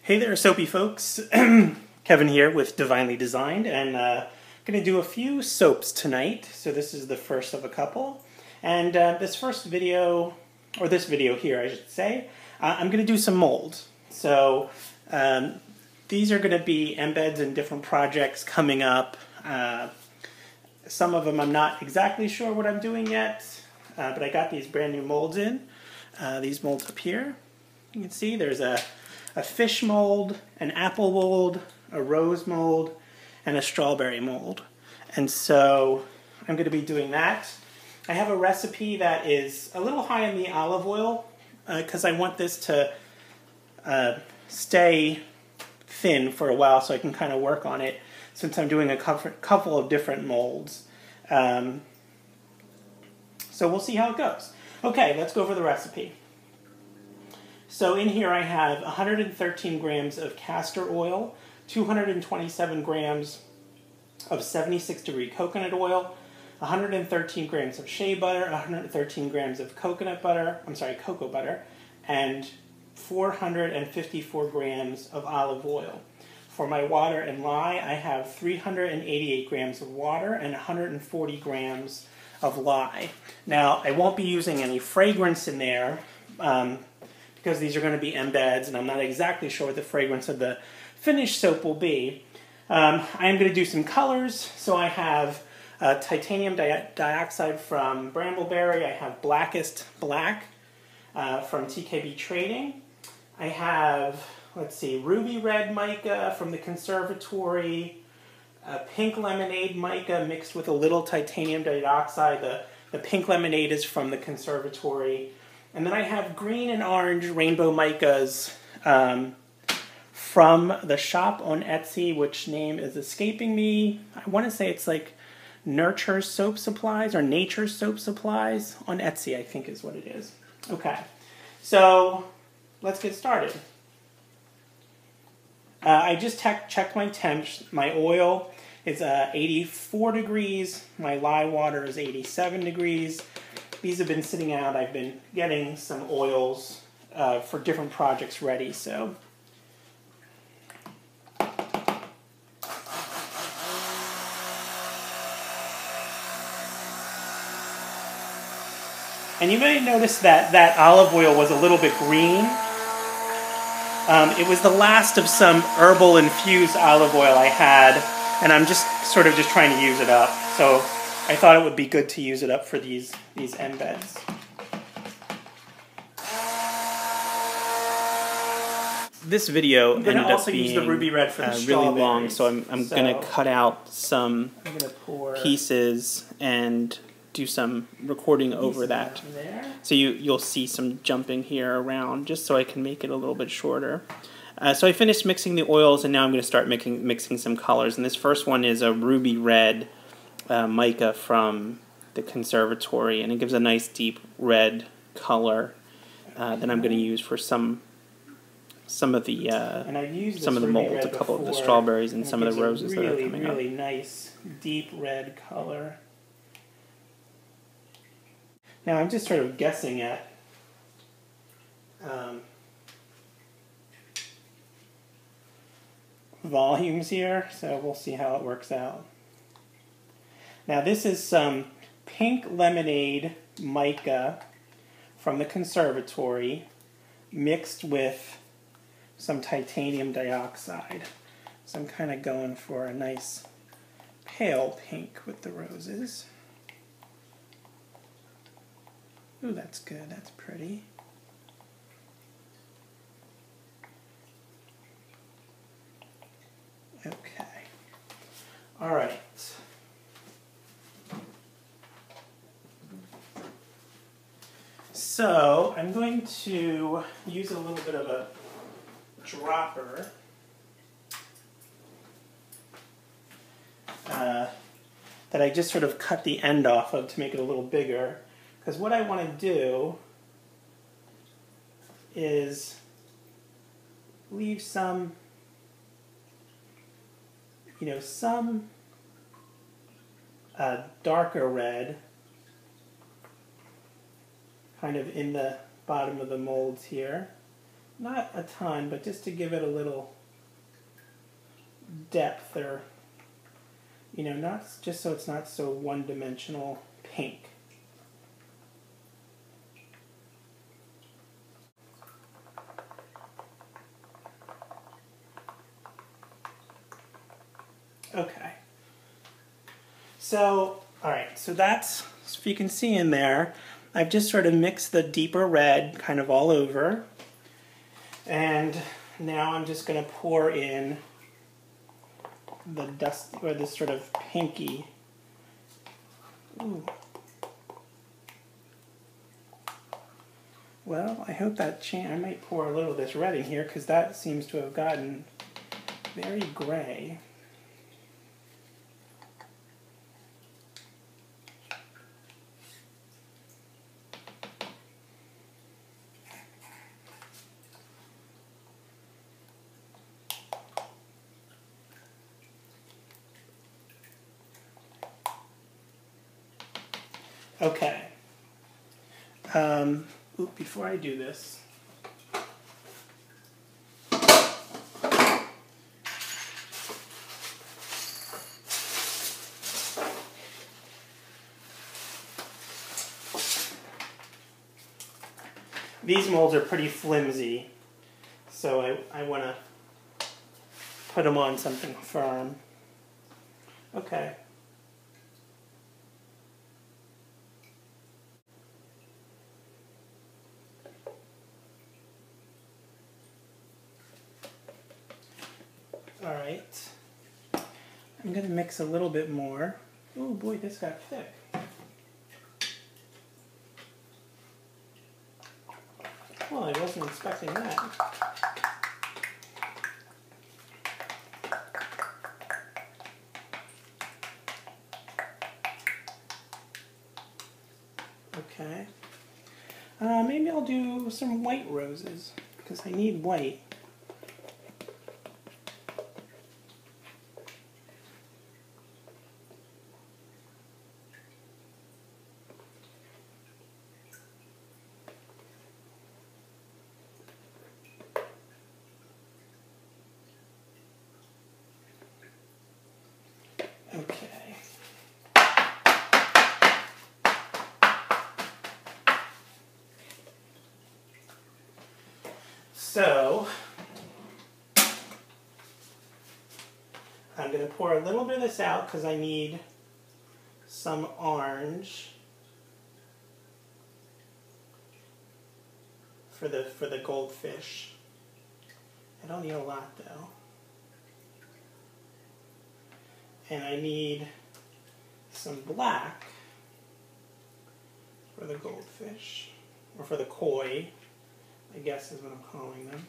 Hey there, soapy folks. Kevin here with Divinely Designed, and going to do a few soaps tonight. So this is the first of a couple. And this video here, I should say, I'm going to do some molds. So these are going to be embeds in different projects coming up. Some of them I'm not exactly sure what I'm doing yet, but I got these brand new molds in. These molds up here. You can see there's a fish mold, an apple mold, a rose mold, and a strawberry mold. And so I'm going to be doing that. I have a recipe that is a little high in the olive oil because I want this to stay thin for a while so I can kind of work on it since I'm doing a couple of different molds. So we'll see how it goes. Okay, let's go over the recipe. So in here I have 113 grams of castor oil, 227 grams of 76-degree coconut oil, 113 grams of shea butter, 113 grams of cocoa butter, and 454 grams of olive oil. For my water and lye, I have 388 grams of water and 140 grams of lye. Now, I won't be using any fragrance in there, because these are going to be embeds, and I'm not exactly sure what the fragrance of the finished soap will be. I am going to do some colors. So I have titanium dioxide from Brambleberry. I have Blackest Black from TKB Trading. I have, let's see, Ruby Red Mica from the Conservatory. Pink Lemonade Mica mixed with a little titanium dioxide. The pink lemonade is from the Conservatory. And then I have green and orange rainbow micas from the shop on Etsy, which name is escaping me. I want to say it's like Nurture Soap Supplies or Nature Soap Supplies on Etsy, I think is what it is. Okay, so let's get started. I just checked my temps. My oil is 84 degrees. My lye water is 87 degrees. These have been sitting out. I've been getting some oils for different projects ready, so. And you may notice that olive oil was a little bit green. It was the last of some herbal infused olive oil I had, and I'm just sort of trying to use it up. So I thought it would be good to use it up for these embeds. This video ended up being the ruby red for the really long, so I'm going to cut out some pieces and do some recording over that. So you'll see some jumping here around, just so I can make it a little bit shorter. So I finished mixing the oils, and now I'm going to start mixing some colors. And this first one is a ruby red mica from the Conservatory, and it gives a nice deep red color that I'm going to use for some of the molds, a couple of the strawberries, and some of the roses that are coming up. Really nice deep red color. Now I'm just sort of guessing at volumes here, so we'll see how it works out. Now this is some pink lemonade mica from the Conservatory mixed with some titanium dioxide. So I'm kind of going for a nice pale pink with the roses. Ooh, that's good. That's pretty. Okay. All right. So I'm going to use a little bit of a dropper that I just sort of cut the end off of to make it a little bigger. Because what I want to do is leave some, some darker red kind of in the bottom of the molds here. not a ton, but just to give it a little depth, or, you know, not just so it's not so one-dimensional pink. Okay. So, all right, so that's, if you can see in there, I've just sort of mixed the deeper red kind of all over. And now I'm just going to pour in the dust, or this sort of pinky. Ooh. Well, I hope that I might pour a little of this red in here, because that seems to have gotten very gray. Okay. Before I do this, these molds are pretty flimsy, so I want to put them on something firm. Okay. All right. I'm going to mix a little bit more. Oh boy, this got thick. Well, I wasn't expecting that. Okay. Maybe I'll do some white roses, because I need white. Okay. So, I'm going to pour a little bit of this out because I need some orange for the goldfish. I don't need a lot though. And I need some black for the goldfish, or for the koi, I guess is what I'm calling them.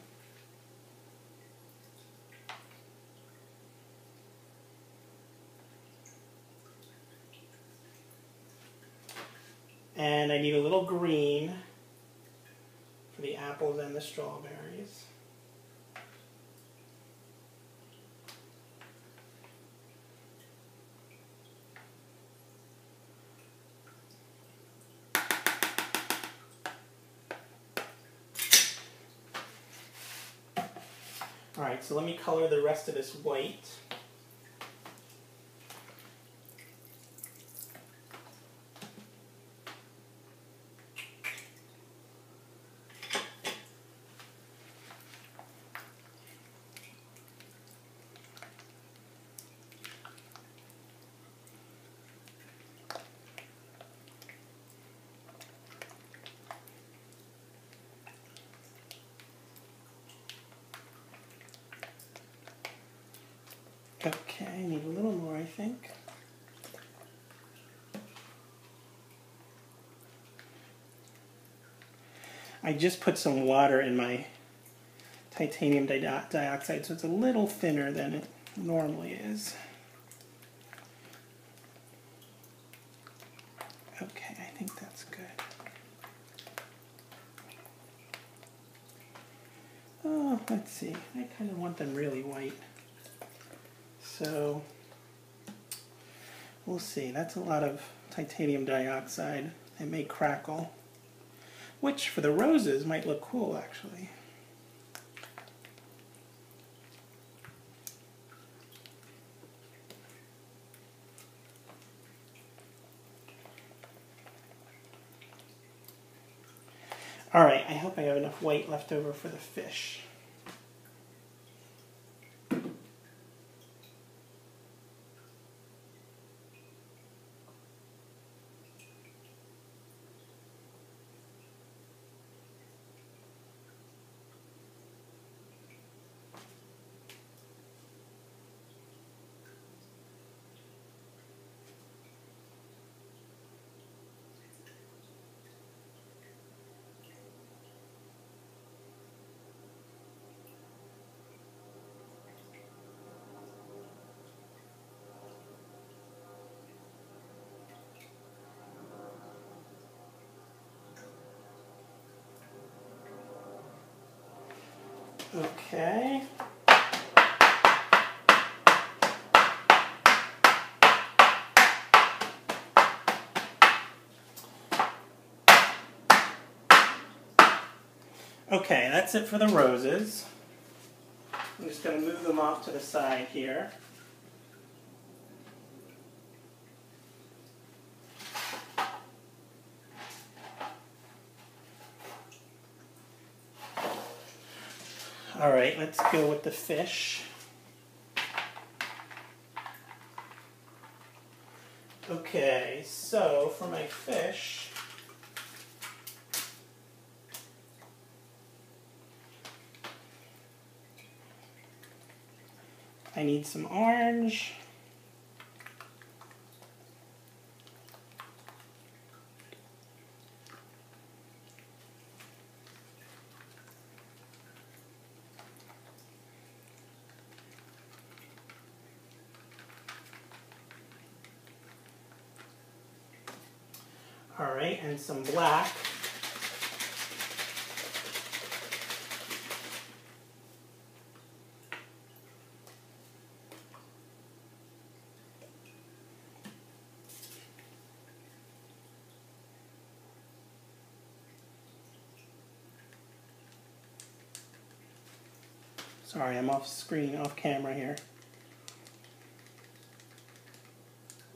And I need a little green for the apples and the strawberries. All right, so let me color the rest of this white. Okay, I need a little more, I think. I just put some water in my titanium dioxide, so it's a little thinner than it normally is. Okay, I think that's good. Oh, let's see. I kind of want them really white. So, we'll see. That's a lot of titanium dioxide. It may crackle. Which, for the roses, might look cool, actually. Alright, I hope I have enough white left over for the fish. Okay. Okay, that's it for the roses. I'm just going to move them off to the side here. Alright, let's go with the fish. Okay, so for my fish, I need some orange. All right, and some black. Sorry, I'm off screen, off camera here.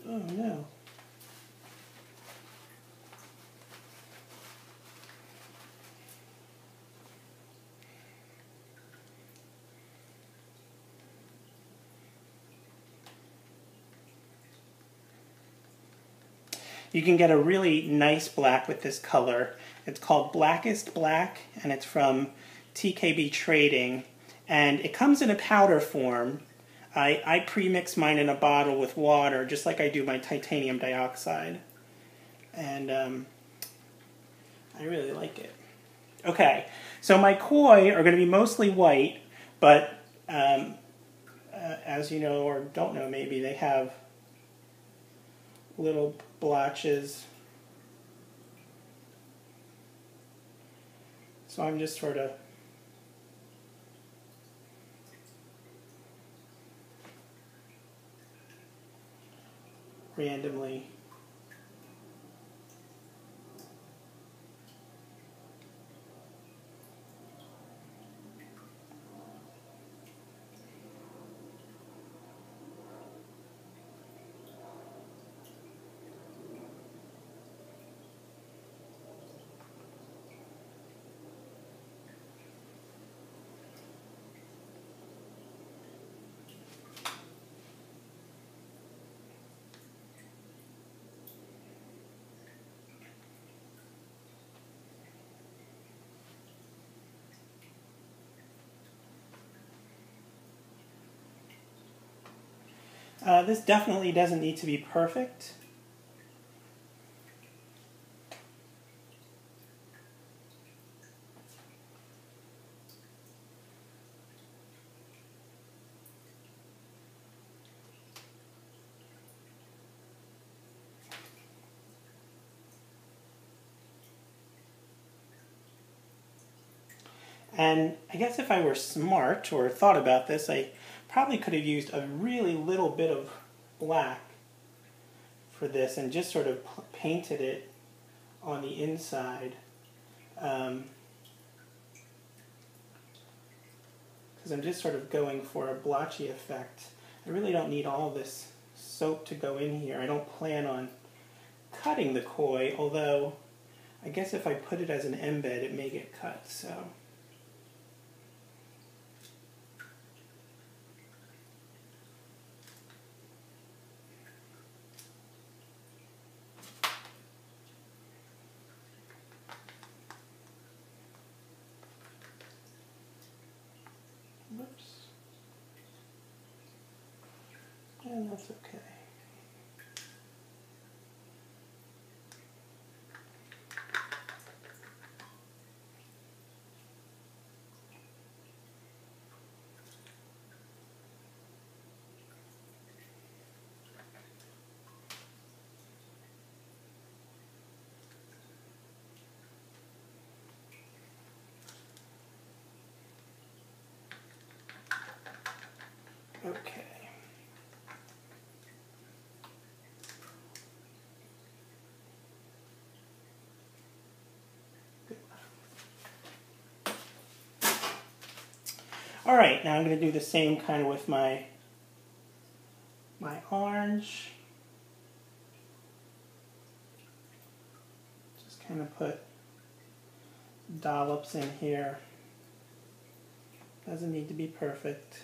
Oh no. You can get a really nice black with this color. It's called Blackest Black, and it's from TKB Trading. And it comes in a powder form. I pre-mix mine in a bottle with water, just like I do my titanium dioxide. And I really like it. Okay, so my koi are going to be mostly white, but as you know, or don't know maybe, they have little blotches. So I'm just sort of randomly this definitely doesn't need to be perfect. And I guess if I were smart or thought about this, I probably could have used a really little bit of black for this and just sort of painted it on the inside. Because I'm just sort of going for a blotchy effect. I really don't need all this soap to go in here. I don't plan on cutting the koi, although I guess if I put it as an embed, it may get cut, so. Whoops. And that's okay. Okay. All right, now I'm going to do the same kind of with my orange. Just kind of put dollops in here. Doesn't need to be perfect.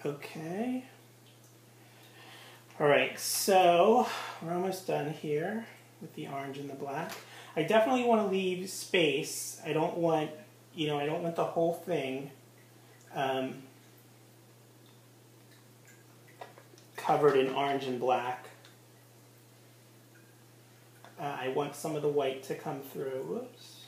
Okay. All right, so we're almost done here with the orange and the black. I definitely want to leave space. I don't want, I don't want the whole thing covered in orange and black. I want some of the white to come through. Whoops.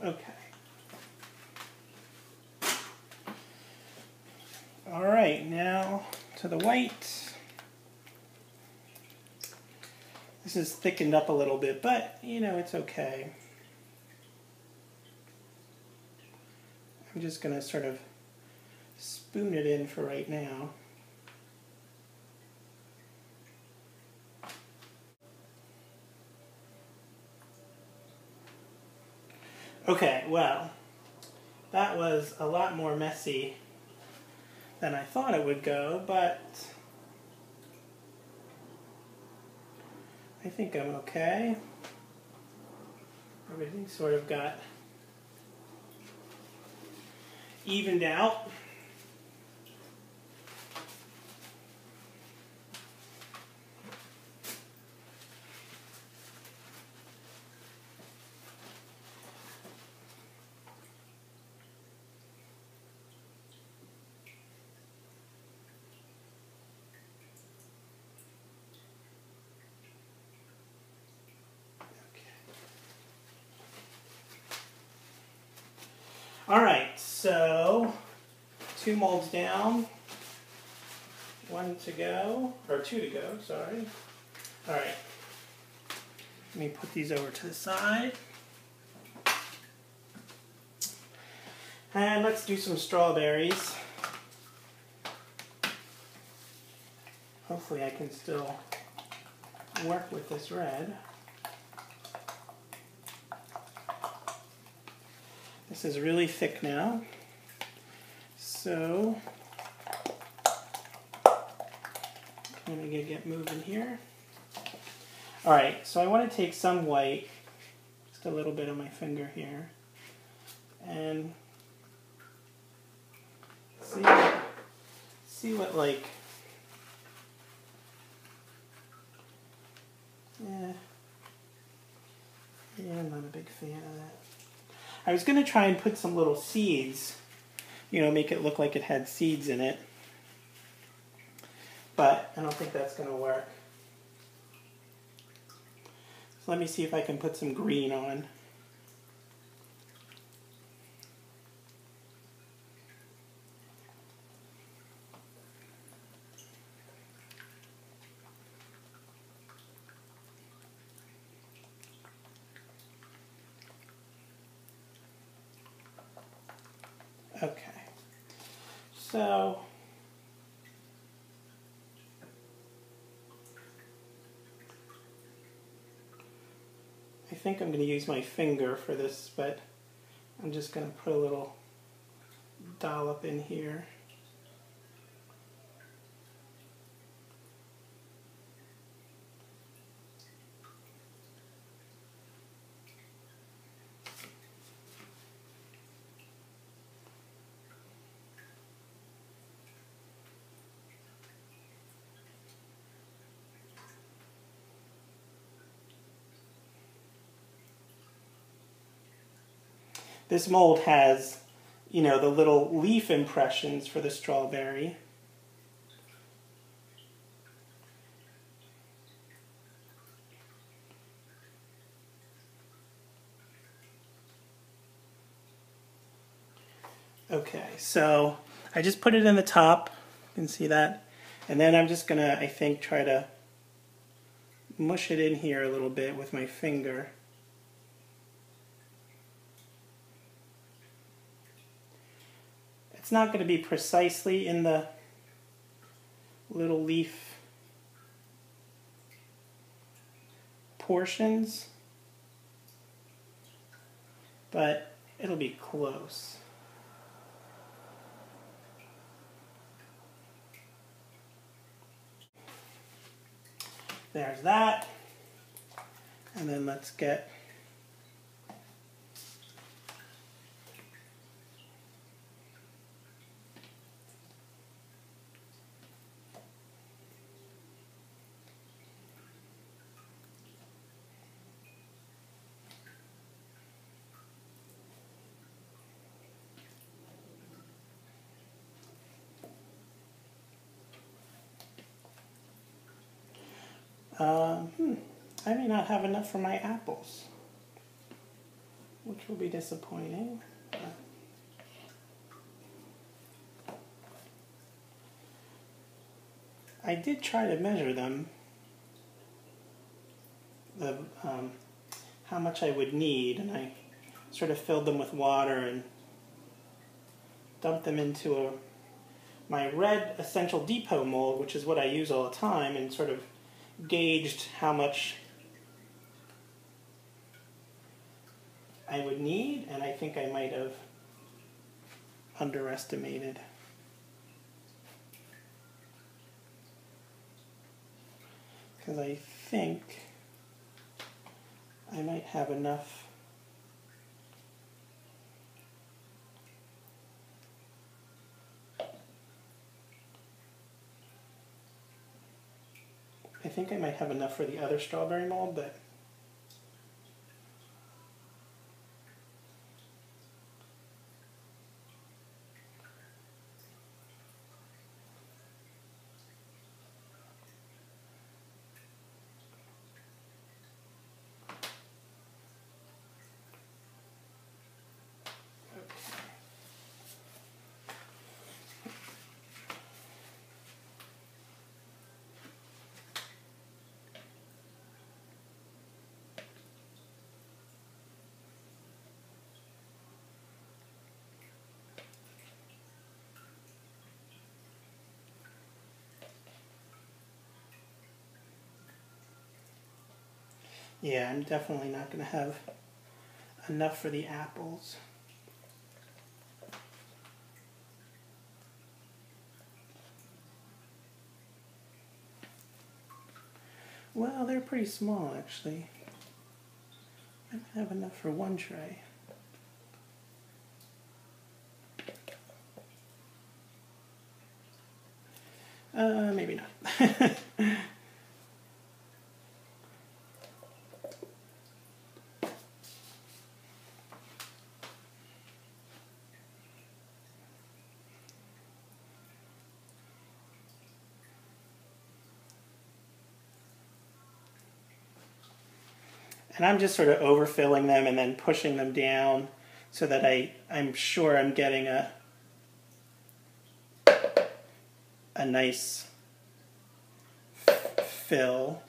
Okay. All right, now to the white. This is thickened up a little bit, but it's okay. I'm just going to sort of spoon it in for right now. Okay, well, that was a lot more messy than I thought it would go, but I think I'm okay. Everything sort of got evened out. All right, so 2 molds down, 1 to go, or 2 to go, sorry. All right, let me put these over to the side. And let's do some strawberries. hopefully I can still work with this red. This is really thick now, so I'm going to get moving here. All right, so I want to take some white, just a little bit on my finger here, and see what like, yeah, I'm not a big fan of that. I was going to try and put some little seeds, you know, make it look like it had seeds in it, but I don't think that's going to work. So let me see if I can put some green on. Okay, so I think I'm going to use my finger for this, but I'm just going to put a little dollop in here. This mold has, you know, the little leaf impressions for the strawberry. Okay, so I just put it in the top, you can see that, and then I'm just gonna, I think, try to mush it in here a little bit with my finger. It's not going to be precisely in the little leaf portions, but it'll be close. There's that. And then let's get I may not have enough for my apples, which will be disappointing. I did try to measure them, how much I would need, and I sort of filled them with water and dumped them into my red Essential Depot mold, which is what I use all the time, and sort of gauged how much I would need, and I think I might have underestimated. Because I think I might have enough . I think I might have enough for the other strawberry mold, but Yeah, I'm definitely not going to have enough for the apples. Well, they're pretty small, actually. I might have enough for one tray. Maybe not. And I'm just sort of overfilling them and then pushing them down so that I'm sure I'm getting a nice fill.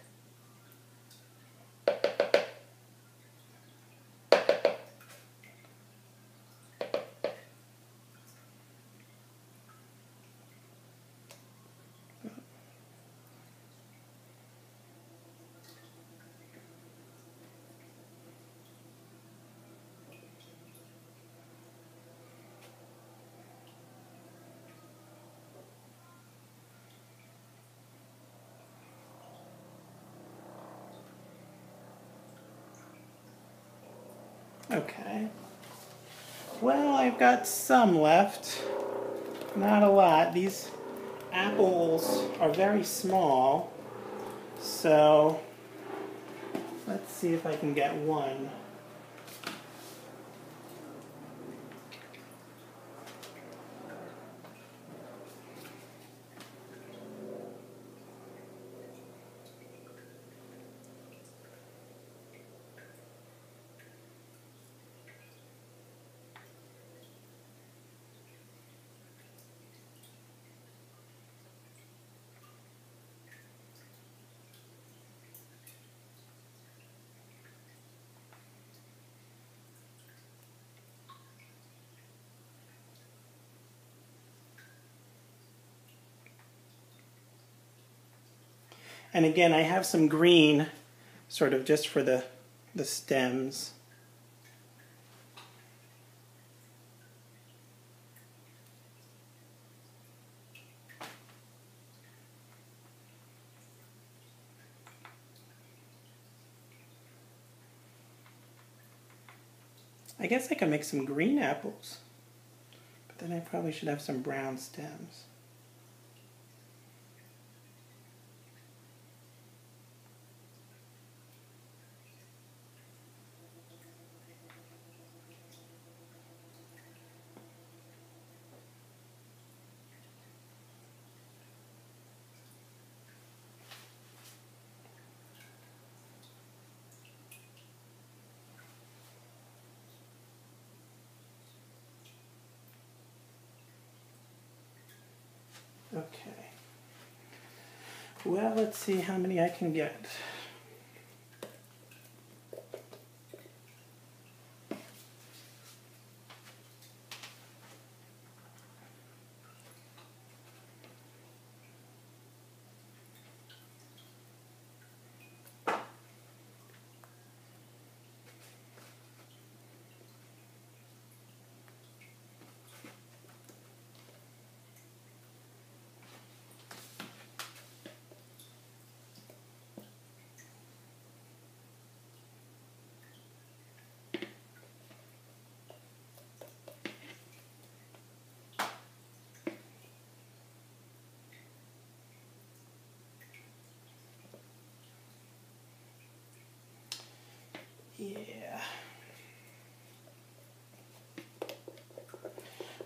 Okay. Well, I've got some left. Not a lot. These apples are very small. So let's see if I can get one. And again, I have some green sort of just for the stems. I guess I could make some green apples, but then I probably should have some brown stems. Okay. Well, let's see how many I can get. Yeah.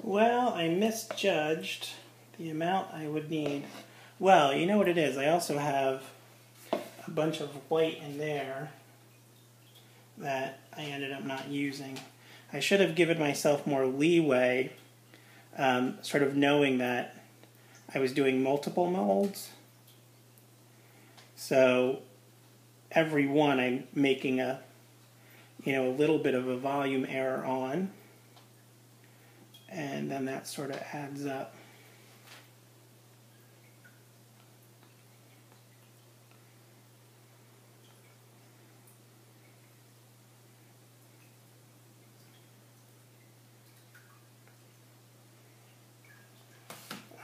Well, I misjudged the amount I would need. Well, you know what it is. I also have a bunch of white in there that I ended up not using. I should have given myself more leeway, sort of knowing that I was doing multiple molds. So every one I'm making a little bit of a volume error on, and then that sort of adds up.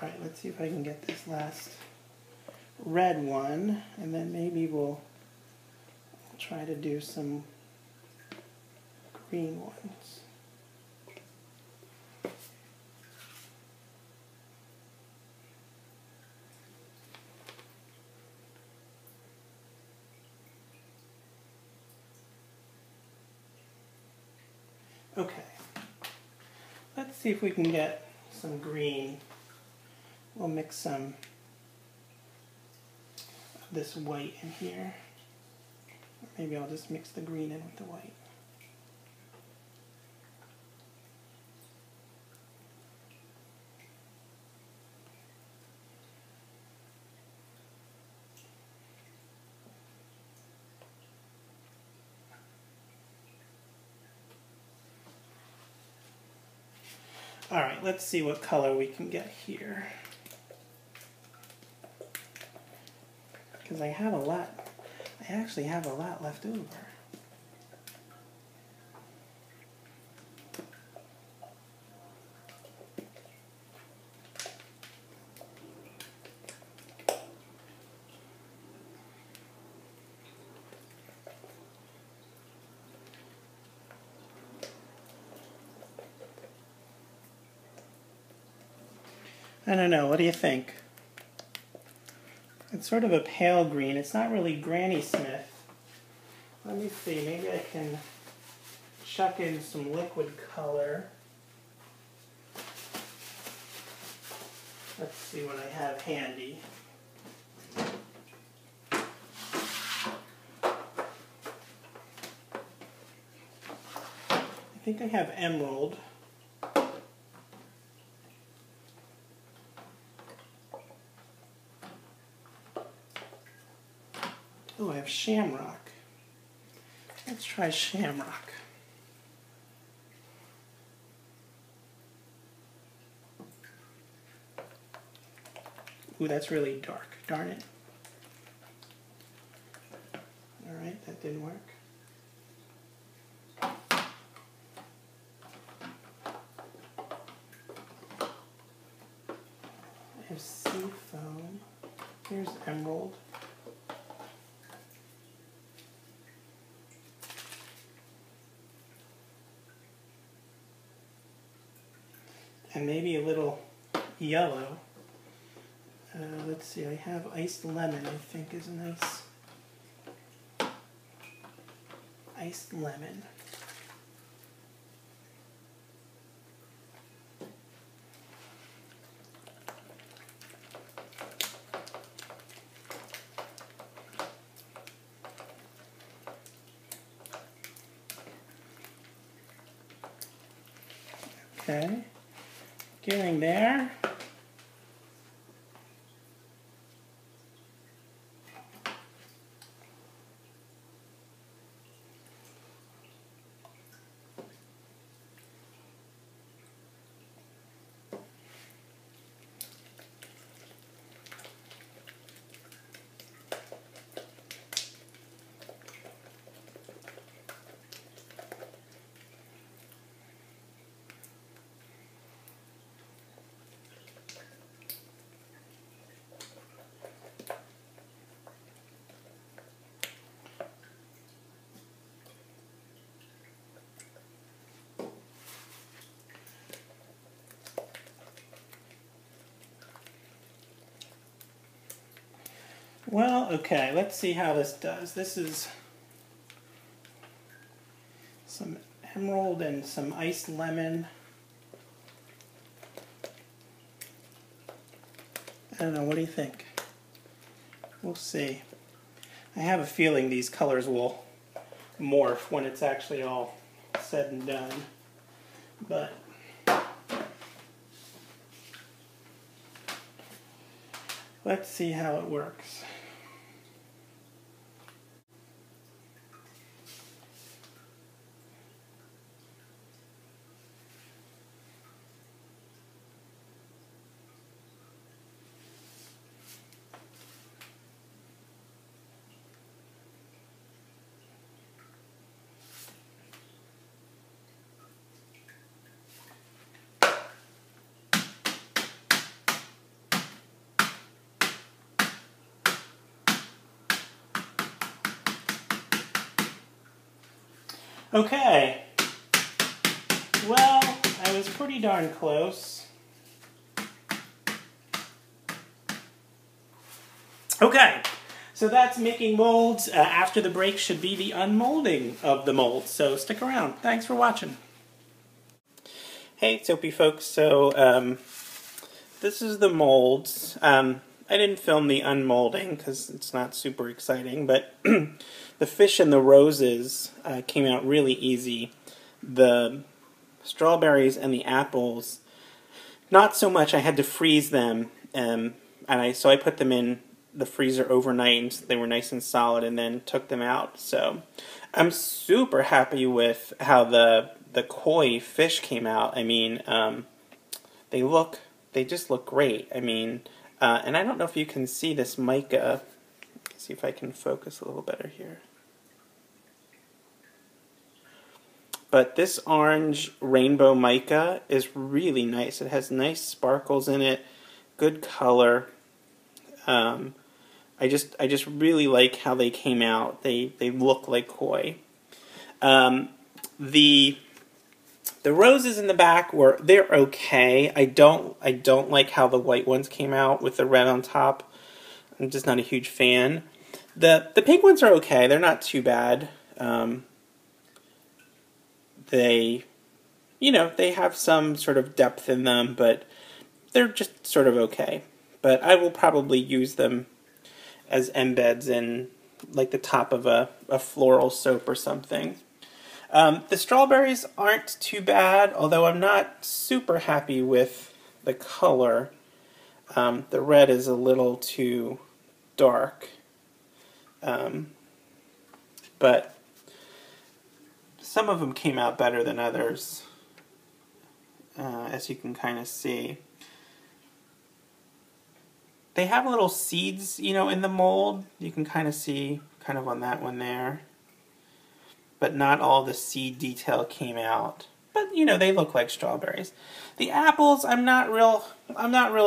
Alright, let's see if I can get this last red one, and then maybe we'll try to do some green ones. Okay, let's see if we can get some green. We'll mix some of this white in here. Or maybe I'll just mix the green in with the white. All right, let's see what color we can get here. Because I actually have a lot left over. I don't know, what do you think? It's sort of a pale green. It's not really Granny Smith. Let me see, maybe I can chuck in some liquid color. Let's see what I have handy. I think I have emerald. Oh, I have shamrock. Let's try shamrock. Ooh, that's really dark. Darn it. All right, that didn't work. I have sea foam. Here's emerald. And maybe a little yellow. Let's see, I have iced lemon, I think is nice. Iced lemon. Okay. Getting there. Well, okay, let's see how this does. This is some emerald and some iced lemon. I don't know, what do you think? We'll see. I have a feeling these colors will morph when it's actually all said and done. But let's see how it works. Okay. Well, I was pretty darn close. Okay, so that's making molds. After the break should be the unmolding of the molds, so stick around. Thanks for watching. Hey, Soapy folks. So, this is the molds. I didn't film the unmolding because it's not super exciting, but the fish and the roses came out really easy. The strawberries and the apples, not so much. I had to freeze them, so I put them in the freezer overnight, and they were nice and solid, and then took them out. So I'm super happy with how the koi fish came out. I mean, they just look great. I mean, and I don't know if you can see this mica. Let's see if I can focus a little better here. But this orange rainbow mica is really nice. It has nice sparkles in it, good color. I just really like how they came out. They look like koi. The roses in the back they're okay. I don't like how the white ones came out with the red on top. I'm just not a huge fan. The pink ones are okay. They're not too bad. They have some sort of depth in them, but they're just sort of okay. But I will probably use them as embeds in like the top of a floral soap or something. The strawberries aren't too bad, although I'm not super happy with the color. The red is a little too dark. But some of them came out better than others, as you can kind of see. They have little seeds, in the mold. You can kind of see, on that one there. But not all the seed detail came out. But, they look like strawberries. The apples, I'm not real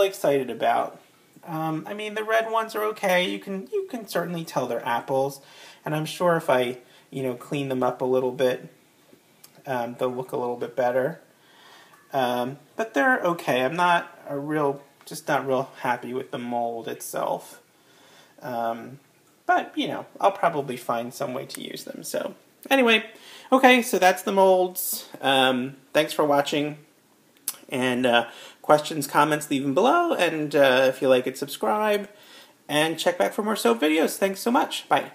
excited about. I mean, the red ones are okay. You can certainly tell they're apples. And I'm sure if I, clean them up a little bit, they'll look a little bit better. But they're okay. I'm just not real happy with the mold itself. But, I'll probably find some way to use them. So, anyway, okay, so that's the molds. Thanks for watching. And questions, comments, leave them below. And if you like it, subscribe. And check back for more soap videos. Thanks so much. Bye.